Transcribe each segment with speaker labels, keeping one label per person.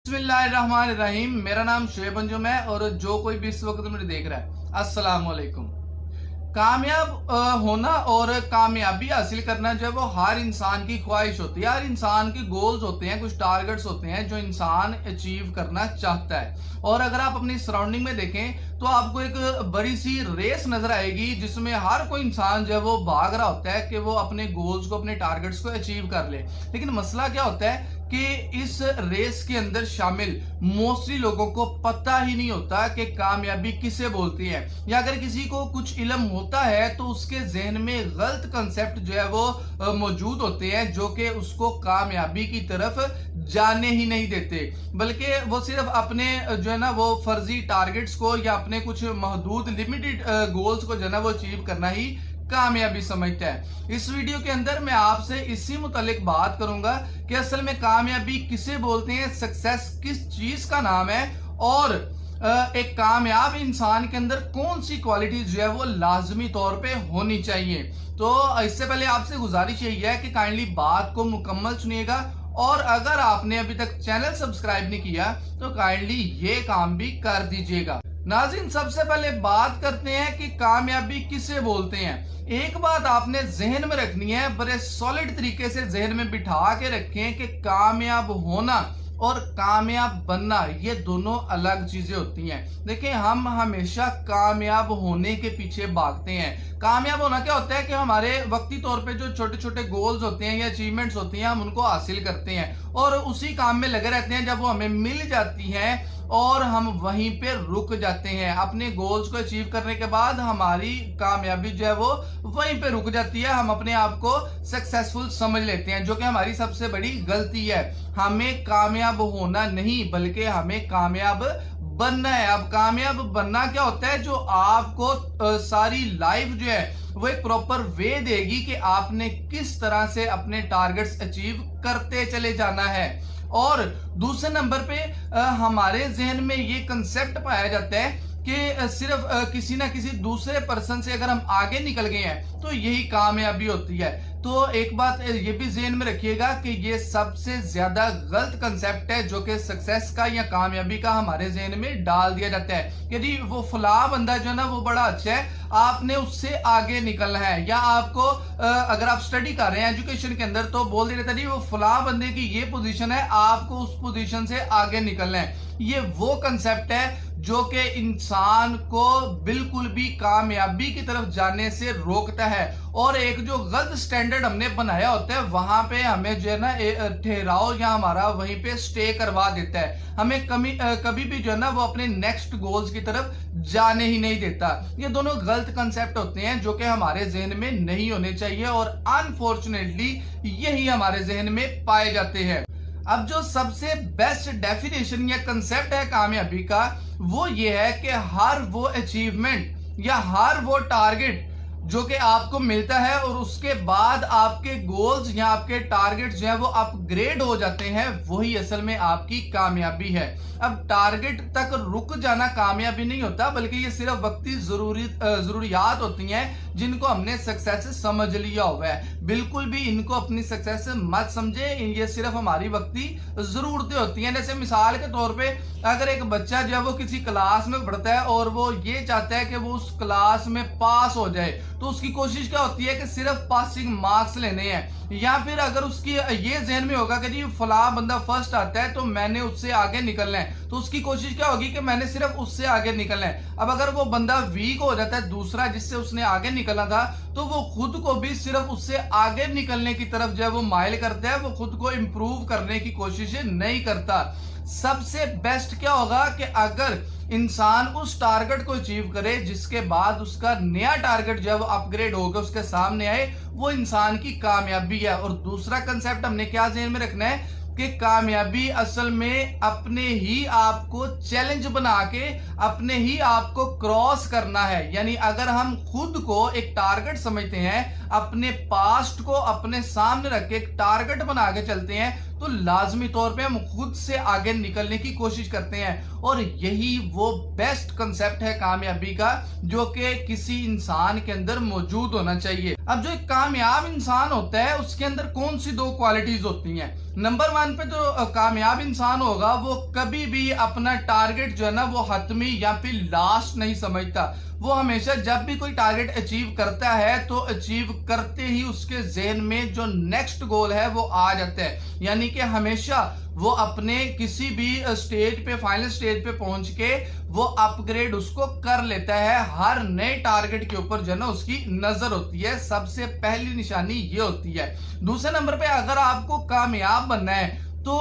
Speaker 1: बिस्मिल्लाहिर्रहमानिर्रहीम। मेरा नाम शुएब अंजुम है और जो कोई भी इस वक्त मुझे देख रहा है, अस्सलाम वालेकुम। कामयाब होना और कामयाबी हासिल करना जो है वो हर इंसान की ख्वाहिश होती है। हर इंसान के गोल्स होते हैं, कुछ टारगेट्स होते हैं जो इंसान अचीव करना चाहता है। और अगर आप अपनी सराउंडिंग में देखें तो आपको एक बड़ी सी रेस नजर आएगी जिसमें हर कोई इंसान जो है वो भाग रहा होता है कि वो अपने गोल्स को, अपने टारगेट्स को अचीव कर ले। लेकिन मसला क्या होता है कि इस रेस के अंदर शामिल मोस्टली लोगों को पता ही नहीं होता कि कामयाबी किसे बोलती है, या अगर किसी को कुछ इल्म होता है तो उसके जहन में गलत कंसेप्ट जो है वो मौजूद होते हैं जो कि उसको कामयाबी की तरफ जाने ही नहीं देते, बल्कि वो सिर्फ अपने जो है ना वो फर्जी टारगेट्स को या अपने कुछ महदूद लिमिटेड गोल्स को जो है ना वो अचीव करना ही कामयाबी समझता है। इस वीडियो के अंदर मैं आपसे इसी मुतालिक बात करूंगा कि असल में कामयाबी किसे बोलते हैं, सक्सेस किस चीज का नाम है, और एक कामयाब इंसान के अंदर कौन सी क्वालिटीज जो है वो लाजमी तौर पे होनी चाहिए। तो इससे पहले आपसे गुजारिश यही है कि काइंडली बात को मुकम्मल सुनिएगा, और अगर आपने अभी तक चैनल सब्सक्राइब नहीं किया तो काइंडली ये काम भी कर दीजिएगा। नाज़रीन, सबसे पहले बात करते हैं कि कामयाबी किसे बोलते हैं। एक बात आपने जहन में रखनी है, बड़े सॉलिड तरीके से जहन में बिठा के रखें कि कामयाब होना और कामयाब बनना ये दोनों अलग चीजें होती हैं। देखिए, हम हमेशा कामयाब होने के पीछे भागते हैं। कामयाब होना क्या होता है कि हमारे वक्ती तौर पे जो छोटे छोटे गोल्स होते हैं या अचीवमेंट्स होती हैं हम उनको हासिल करते हैं और उसी काम में लगे रहते हैं। जब वो हमें मिल जाती हैं और हम वहीं पे रुक जाते हैं, अपने गोल्स को अचीव करने के बाद हमारी कामयाबी जो है वो वहीं पे रुक जाती है। हम अपने आप को सक्सेसफुल समझ लेते हैं, जो कि हमारी सबसे बड़ी गलती है। हमें कामयाब होना नहीं बल्कि हमें कामयाब बनना है। अब कामयाब बनना क्या होता है? जो आपको सारी लाइफ जो है वो एक प्रॉपर वे देगी कि आपने किस तरह से अपने टारगेट्स अचीव करते चले जाना है। और दूसरे नंबर पे हमारे जहन में ये कंसेप्ट पाया जाता है कि सिर्फ किसी ना किसी दूसरे पर्सन से अगर हम आगे निकल गए हैं तो यही कामयाबी होती है। तो एक बात ये भी ज़हन में रखिएगा कि ये सबसे ज्यादा गलत कंसेप्ट है जो कि सक्सेस का या कामयाबी का हमारे जहन में डाल दिया जाता है। यदि वो फला बंदा जो है ना वो बड़ा अच्छा है, आपने उससे आगे निकलना है, या आपको अगर आप स्टडी कर रहे हैं एजुकेशन के अंदर तो बोल दिया जाता है वो फला बंदे की ये पोजीशन है, आपको उस पोजीशन से आगे निकलना है। ये वो कंसेप्ट है जो कि इंसान को बिल्कुल भी कामयाबी की तरफ जाने से रोकता है, और एक जो गलत स्टैंडर्ड हमने बनाया होता है वहां पे हमें जो है ना ठहराव या हमारा वहीं पे स्टे करवा देता है। हमें कभी भी जो है ना वो अपने नेक्स्ट गोल्स की तरफ जाने ही नहीं देता। ये दोनों गलत कंसेप्ट होते हैं जो कि हमारे जहन में नहीं होने चाहिए, और अनफॉर्चुनेटली यही हमारे जहन में पाए जाते हैं। अब जो सबसे बेस्ट डेफिनेशन या कंसेप्ट है कामयाबी का वो ये है कि हर वो अचीवमेंट या हर वो टारगेट जो कि आपको मिलता है और उसके बाद आपके गोल्स या आपके टारगेट्स जो है वो अपग्रेड हो जाते हैं, वही असल में आपकी कामयाबी है। अब टारगेट तक रुक जाना कामयाबी नहीं होता, बल्कि ये सिर्फ वक्ती जरूरियात होती हैं जिनको हमने सक्सेस समझ लिया हुआ है। बिल्कुल भी इनको अपनी सक्सेस मत समझे, ये सिर्फ हमारी वक्ती जरूरतें होती हैं। जैसे मिसाल के तौर पे अगर एक बच्चा जो है वो किसी क्लास में पढ़ता है और वो ये चाहता है कि वो उस क्लास में पास हो जाए, तो उसकी कोशिश क्या होती है कि सिर्फ पासिंग मार्क्स लेने हैं। या फिर अगर उसकी ये जहन में होगा कि जी फला बंदा फर्स्ट आता है तो मैंने उससे आगे निकलना है, तो उसकी कोशिश क्या होगी कि मैंने सिर्फ उससे आगे निकलना है। अब अगर वो बंदा वीक हो जाता है, दूसरा जिससे उसने आगे निकलना था, तो वो खुद को भी सिर्फ उससे आगे निकलने की तरफ जो है वो माइल करता है, वो खुद को इंप्रूव करने की कोशिश नहीं करता। सबसे बेस्ट क्या होगा कि अगर इंसान उस टारगेट को अचीव करे जिसके बाद उसका नया टारगेट जो है वो अपग्रेड होकर उसके सामने आए, वो इंसान की कामयाबी है। और दूसरा कंसेप्ट हमने क्या ध्यान में रखना है कि कामयाबी असल में अपने ही आप को चैलेंज बना के अपने ही आप को क्रॉस करना है। यानी अगर हम खुद को एक टारगेट समझते हैं, अपने पास्ट को अपने सामने रख के एक टारगेट बना के चलते हैं, तो लाजमी तौर पे हम खुद से आगे निकलने की कोशिश करते हैं। और यही वो बेस्ट कंसेप्ट है कामयाबी का जो कि किसी इंसान के अंदर मौजूद होना चाहिए। अब जो एक कामयाब इंसान होता है उसके अंदर कौन सी दो क्वालिटीज होती हैं? नंबर 1 पे जो कामयाब इंसान होगा वो कभी भी अपना टारगेट जो है ना वो हतमी या फिर लास्ट नहीं समझता। वो हमेशा जब भी कोई टारगेट अचीव करता है तो अचीव करते ही उसके जहन में जो नेक्स्ट गोल है वो आ जाता है, यानी कि हमेशा वो अपने किसी भी स्टेज पे, फाइनल स्टेज पे पहुंच के वो अपग्रेड उसको कर लेता है। हर नए टारगेट के ऊपर जो है ना उसकी नजर होती है। सबसे पहली निशानी ये होती है। दूसरे नंबर पे अगर आपको कामयाब बनना है तो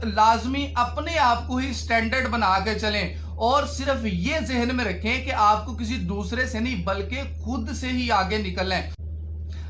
Speaker 1: लाजमी अपने आप को ही स्टैंडर्ड बना के चलें और सिर्फ ये जहन में रखें कि आपको किसी दूसरे से नहीं बल्कि खुद से ही आगे निकलना है।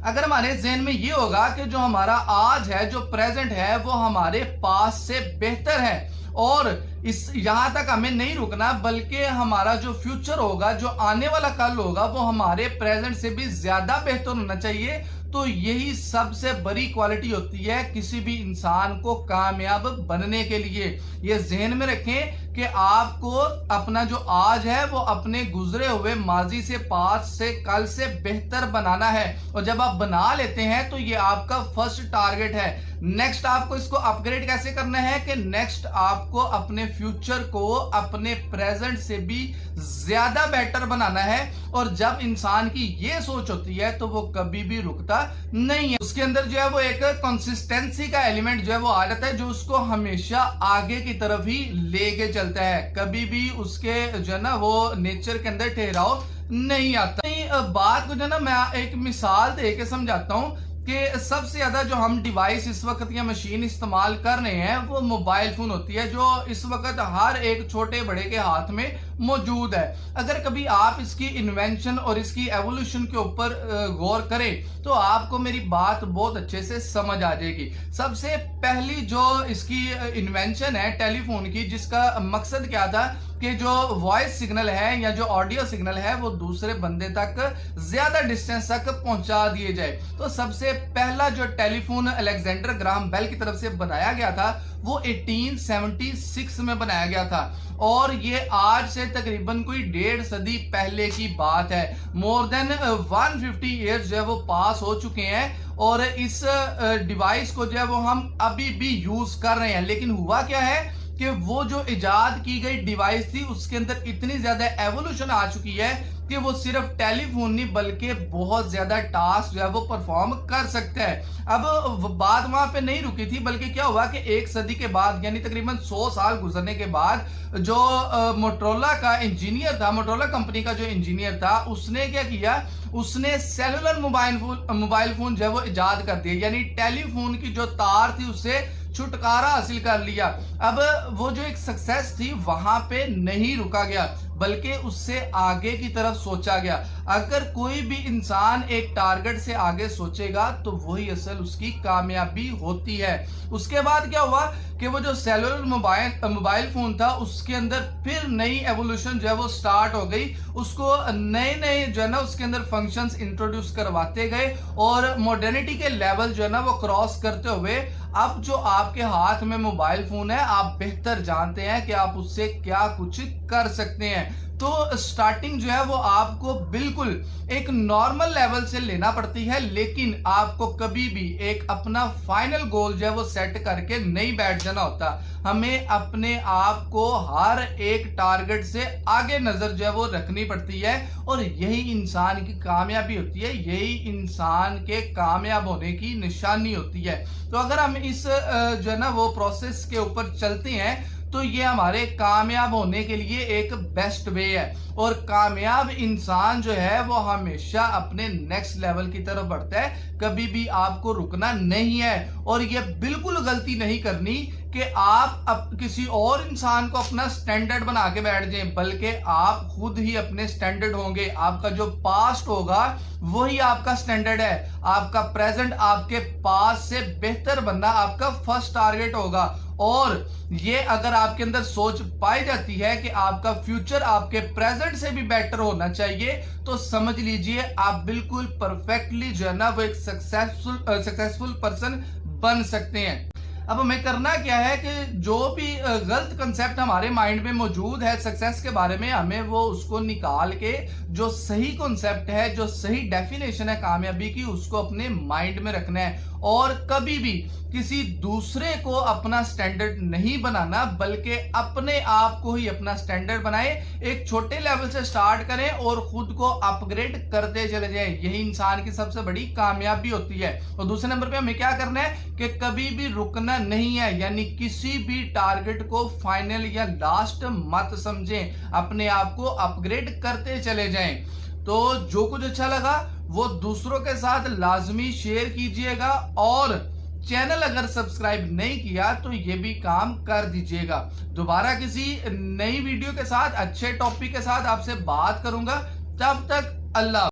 Speaker 1: अगर हमारे जहन में ये होगा कि जो हमारा आज है, जो प्रेजेंट है, वो हमारे पास से बेहतर है और इस यहां तक हमें नहीं रुकना, बल्कि हमारा जो फ्यूचर होगा, जो आने वाला कल होगा, वो हमारे प्रेजेंट से भी ज्यादा बेहतर होना चाहिए। तो यही सबसे बड़ी क्वालिटी होती है किसी भी इंसान को कामयाब बनने के लिए। ये जहन में रखें कि आपको अपना जो आज है वो अपने गुजरे हुए माजी से, पास्ट से, कल से बेहतर बनाना है। और जब आप बना लेते हैं तो ये आपका फर्स्ट टारगेट है। नेक्स्ट आपको इसको अपग्रेड कैसे करना है कि नेक्स्ट आपको अपने फ्यूचर को अपने प्रेजेंट से भी ज्यादा बेटर बनाना है। और जब इंसान की ये सोच होती है तो वो कभी भी रुकता नहीं है। उसके अंदर जो है वो एक कंसिस्टेंसी का एलिमेंट जो है वो आ जाता है, जो उसको हमेशा आगे की तरफ ही लेके चलता है। कभी भी उसके जो है ना वो नेचर के अंदर ठहराव नहीं आता। बात को जो है ना मैं एक मिसाल दे के समझाता हूं कि सबसे ज्यादा जो हम डिवाइस इस वक्त या मशीन इस्तेमाल कर रहे हैं वो मोबाइल फोन होती है, जो इस वक्त हर एक छोटे बड़े के हाथ में मौजूद है। अगर कभी आप इसकी इन्वेंशन और इसकी एवोल्यूशन के ऊपर गौर करें तो आपको मेरी बात बहुत अच्छे से समझ आ जाएगी। सबसे पहली जो इसकी इन्वेंशन है टेलीफोन की, जिसका मकसद क्या था कि जो वॉइस सिग्नल है या जो ऑडियो सिग्नल है वो दूसरे बंदे तक ज्यादा डिस्टेंस तक पहुंचा दिए जाए। तो सबसे पहला जो टेलीफोन अलेक्जेंडर ग्राहम बेल की तरफ से बनाया गया था वो 1876 में बनाया गया था और ये आज से तकरीबन कोई 1.5 सदी पहले की बात है। मोर देन 150 ईयर्स जो है वो पास हो चुके हैं और इस डिवाइस को जो है वो हम अभी भी यूज कर रहे हैं। लेकिन हुआ क्या है कि वो जो इजाद की गई डिवाइस थी उसके अंदर इतनी ज्यादा एवोल्यूशन आ चुकी है कि वो सिर्फ टेलीफोन नहीं बल्कि बहुत ज्यादा टास्क जो है वो परफॉर्म कर सकता है। अब बात वहां पे नहीं रुकी थी, बल्कि क्या हुआ कि 1 सदी के बाद यानी तकरीबन 100 साल गुजरने के बाद जो मोटरोला का इंजीनियर था, मोटरोला कंपनी का जो इंजीनियर था, उसने क्या किया, उसने सेलुलर मोबाइल फोन जो है वो इजाद कर दिया, यानी टेलीफोन की जो तार थी उससे छुटकारा हासिल कर लिया। अब वो जो एक सक्सेस थी वहां पे नहीं रुका गया बल्कि उससे आगे की तरफ सोचा गया। अगर कोई भी इंसान एक टारगेट से आगे सोचेगा तो वही असल उसकी कामयाबी होती है। उसके बाद क्या हुआ कि वो जो सेलुलर मोबाइल फोन था उसके अंदर फिर नई एवोल्यूशन जो है वो स्टार्ट हो गई। उसको नए नए जो है ना उसके अंदर फंक्शंस इंट्रोड्यूस करवाते गए और मॉडर्निटी के लेवल जो है ना वो क्रॉस करते हुए अब जो आपके हाथ में मोबाइल फोन है आप बेहतर जानते हैं कि आप उससे क्या कुछ कर सकते हैं। तो स्टार्टिंग जो है वो आपको बिल्कुल एक नॉर्मल लेवल से लेना पड़ती है, लेकिन आपको कभी भी एक अपना फाइनल गोल जो है वो सेट करके नहीं बैठ जाना होता। हमें अपने आप को हर एक टारगेट से आगे नजर जो है वो रखनी पड़ती है और यही इंसान की कामयाबी होती है, यही इंसान के कामयाब होने की निशानी होती है। तो अगर हम इस जो है ना वो प्रोसेस के ऊपर चलते हैं तो ये हमारे कामयाब होने के लिए एक बेस्ट वे है। और कामयाब इंसान जो है वो हमेशा अपने नेक्स्ट लेवल की तरफ बढ़ता है, कभी भी आपको रुकना नहीं है। और ये बिल्कुल गलती नहीं करनी कि आप किसी और इंसान को अपना स्टैंडर्ड बना के बैठ जाएं, बल्कि आप खुद ही अपने स्टैंडर्ड होंगे। आपका जो पास्ट होगा वही आपका स्टैंडर्ड है। आपका प्रेजेंट आपके पास से बेहतर बनना आपका फर्स्ट टारगेट होगा। और ये अगर आपके अंदर सोच पाई जाती है कि आपका फ्यूचर आपके प्रेजेंट से भी बेटर होना चाहिए तो समझ लीजिए आप बिल्कुल परफेक्टली जो है ना वो एक सक्सेसफुल पर्सन बन सकते हैं। अब हमें करना क्या है कि जो भी गलत कंसेप्ट हमारे माइंड में मौजूद है सक्सेस के बारे में, हमें वो उसको निकाल के जो सही कंसेप्ट है, जो सही डेफिनेशन है कामयाबी की, उसको अपने माइंड में रखना है। और कभी भी किसी दूसरे को अपना स्टैंडर्ड नहीं बनाना, बल्कि अपने आप को ही अपना स्टैंडर्ड बनाए। एक छोटे लेवल से स्टार्ट करें और खुद को अपग्रेड करते चले जाएं। यही इंसान की सबसे बड़ी कामयाबी होती है। और दूसरे नंबर पे हमें क्या करना है कि कभी भी रुकना नहीं है, यानी किसी भी टारगेट को फाइनल या लास्ट मत समझें, अपने आप को अपग्रेड करते चले जाएं। तो जो कुछ अच्छा लगा वो दूसरों के साथ लाजमी शेयर कीजिएगा, और चैनल अगर सब्सक्राइब नहीं किया तो ये भी काम कर दीजिएगा। दोबारा किसी नई वीडियो के साथ, अच्छे टॉपिक के साथ आपसे बात करूंगा। तब तक अल्लाह।